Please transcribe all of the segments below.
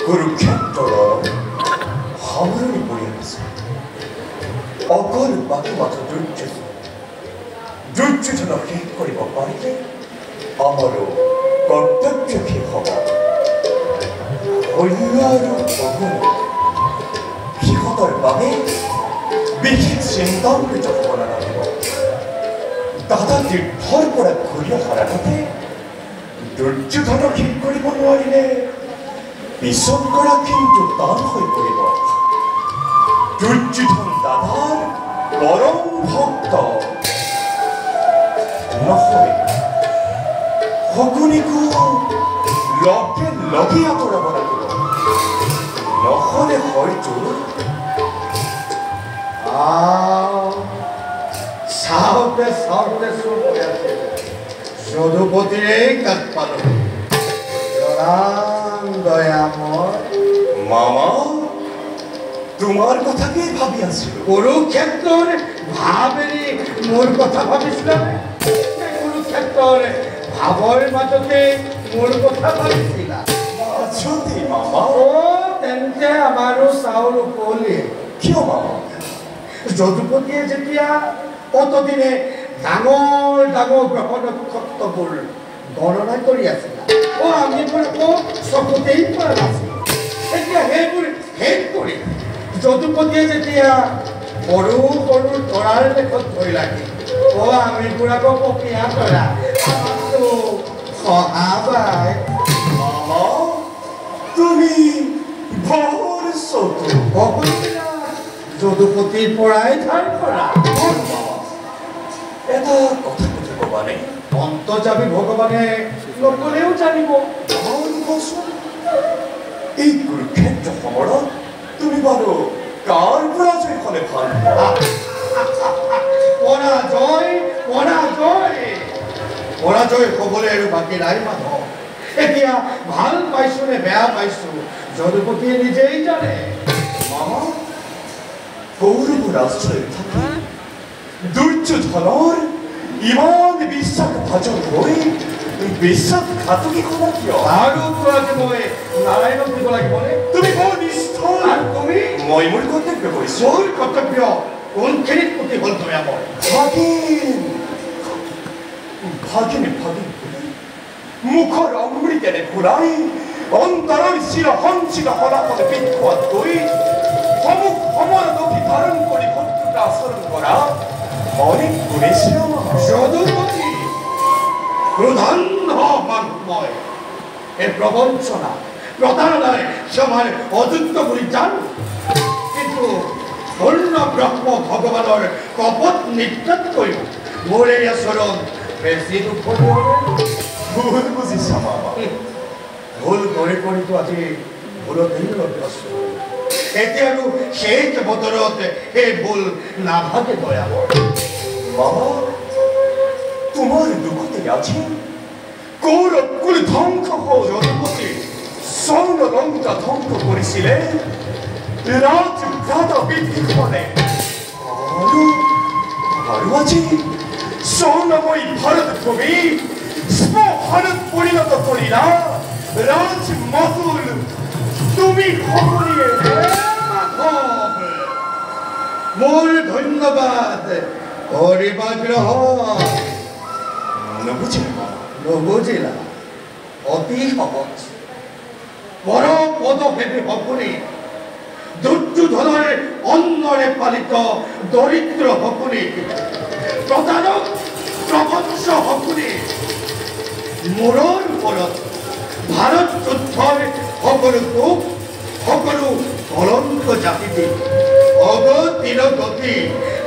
কুৰুক্ষেত্ৰৰ সামৰণি পৰি আহিছে অকল বাকী মাত্ৰ দুৰ্যোধনক শেষ কৰিব পাৰিলে আমাৰো কৰ্তব্য শেষ হ'ব শৈল্য আৰু ভগৱান সিহঁতৰ বাবে বিশেষ চিন্তান্বিত হ'ব নালাগিব দাদা তীৰ্থৰ পৰা ঘূৰি অহাৰ আগতে দুৰ্যোধনক শেষ কৰিব নোৱাৰিলে পিছত কৰা কিন্তু টান হৈ পৰিব দুৰ্যোধন দাদাৰ পৰম ভক্ত নহয় শকুনিকো লগে লগে আঁতৰাব লাগিব নহ'লে হয়তো চাওঁতে চাওঁতে চোন হৈ আছে যদুপতিৰে কাষ পালো দয়াময় মামা তোমাৰ কথাকে ভাবি আছিলো কুৰুক্ষেত্ৰৰ ভাৱেৰে মোৰ কথা ভাবিছিলা কুৰুক্ষেত্ৰৰ ভাৱৰ মাজতে মোৰ কথা ভাবিছিলা মাজতে মামা তেন্তে আমাৰো চাউল উপলি কিয় মামা যদুপতিয়ে যেতিয়া অতদিনে ডাঙৰ ডাঙৰ গ্ৰহ নক্ষত্ৰবোৰ গণনা কৰি আছিলা আমি চকুতেই পৰা নাছিলো এতিয়া সেইবোৰ শেষ কৰি যদুপতিয়ে যেতিয়া সৰু সৰু তৰাৰ লেখত ধৰিলাগে আমি আকৌ পপীয়া তৰা আমাকতো সহাবাই মামা তুমি বৰ চতু যদুপতিৰ পৰাই ধাৰ কৰা এটা কথা কথা ক'বানে অন্তৰ্যামী ভগৱানে নকলেও জানিব এই কুৰুক্ষেত্ৰ সমৰত তুমি বাৰু কাৰ পৰাজয় হ'লে ভাল পৰাজয় হ'বলৈ আৰু বাকী নাই মানুহ এতিয়া ভাল পাইছো নে বেয়া পাইছো যদুপতিয়ে নিজেই জানে মামা কৌৰৱ ৰাষ্ট্ৰই থাকি দুৰ্যোধনৰ ইমান বিশ্বাসভাজন হৈ বিশ্বাসঘাতকী কৰা কিয় আৰু পৰাজি মই নাৰায়ণক দিব লাগিবনে তুমি বৰ নিষ্ঠুৰ আৰু তুমি মই মোৰ কৰ্তব্য কৰিছো মোৰ কৰ্তব্য কোনখিনিত প্ৰতি হ'ল তুমি আমাৰ ভাগিন ভাগিনে ভাগিন মুখৰ অমৃতেৰে ঘূৰাই অন্তৰৰ চিৰ সঞ্চিত ফলাফলে বিক্ষোভ কৰি সমুখ সমৰদোষী ধাৰণ কৰি শত্ৰুতা আচৰণ কৰা অনেক গুণেছে যদুপতি ক্ৰোধান্ধ মানুহ এই প্ৰবঞ্চনা প্ৰতাৰণাৰে ক্ষমাৰ অযোগ্য বুলি জানো কিন্তু পূৰ্ণ ব্ৰহ্ম ভগৱানৰ কপট নিত্যাতকৈ মোৰ এই আচৰণ বেছি দুখনীয় ভুল বুজিছা মামা ভুল কৰি কৰিতো আজি ভুলতেই ৰৈ আছো এতিয়া আৰু সেই বতৰত সেই ভুল নাভাগে দয়াবৰ মামা তোমাৰ দুখতে আজি কৌৰৱ কুল ধ্বংস হৈ যদুপতি স্বৰ্ণ লংকা ধ্বংস কৰিছিলে ৰাজভ্ৰাতা বিভীষণে আৰু আজি স্বৰ্ণময়ী ভাৰত ভূমি শ্মশানত পৰিণত কৰিলা ৰাজমাতুল তুমি সকলোৱে মোৰ ধন্যবাদ কৰিবা গ্ৰহণ নুবুজিলা অতি সহজ বৰ পদক্ষেপী সপোনী দুৰ্যোধনৰ অন্নৰে পালিত দৰিদ্ৰ সপোনী প্ৰতাৰক প্ৰবঞ্চ সপোনী মূৰৰ ওপৰত ভাৰত যুদ্ধৰ সকলো দুখ সকলো কলংক জাপি দি অগতিৰ গতি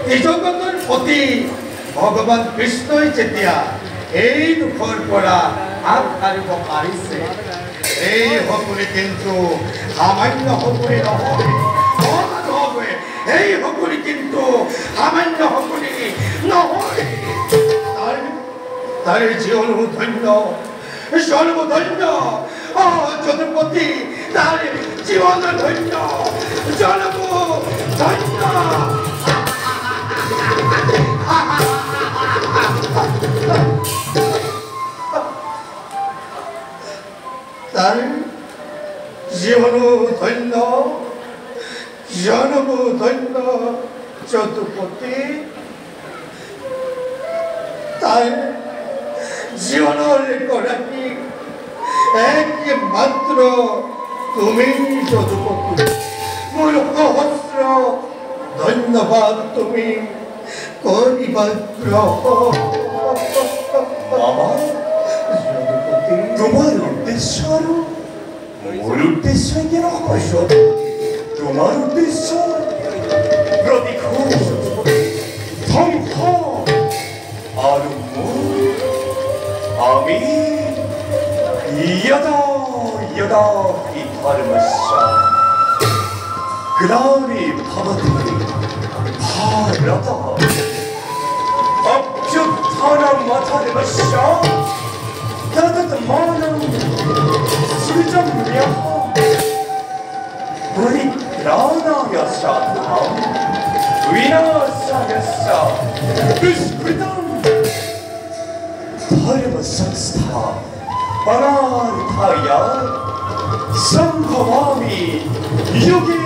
নিজগতৰ প্ৰতি ভগৱান কৃষ্ণই যেতিয়া এই দুখৰ পৰা হাত সাৰিব পাৰিছে এই সকলে কিন্তু সামান্য সকলে নহয় এই সকলে কিন্তু সামান্য সকলে নহয় তার জীবন সর্বধন্য যদুপতি তার জীবন ধন্য জন্ম ধন্য তার জীবন 전후 덜너 전후 덜너 저두포티 তাই জীবনের করাটি একমাত্র তুমি যদুপতি মোর সহস্র ধন্যবাদ তুমি করিবাদ্র বাবা যদুপতি তোমার উদ্দেশ্য আর মোর উদ্দেশ্য কি রকম তোমার উদ্দেশ্য প্রতিক্ষণ ধ্বংস আর আমি यदा यदा हि धर्मस्य ग्लानिर्भवति भारत अभ्युत्थानमधर्मस्य तदात्मानं सृजम्यः परित्राणाय साधुनां विनाशाय च दुष्कृतं धर्मसंस्था परार्थाय संभवामि युगे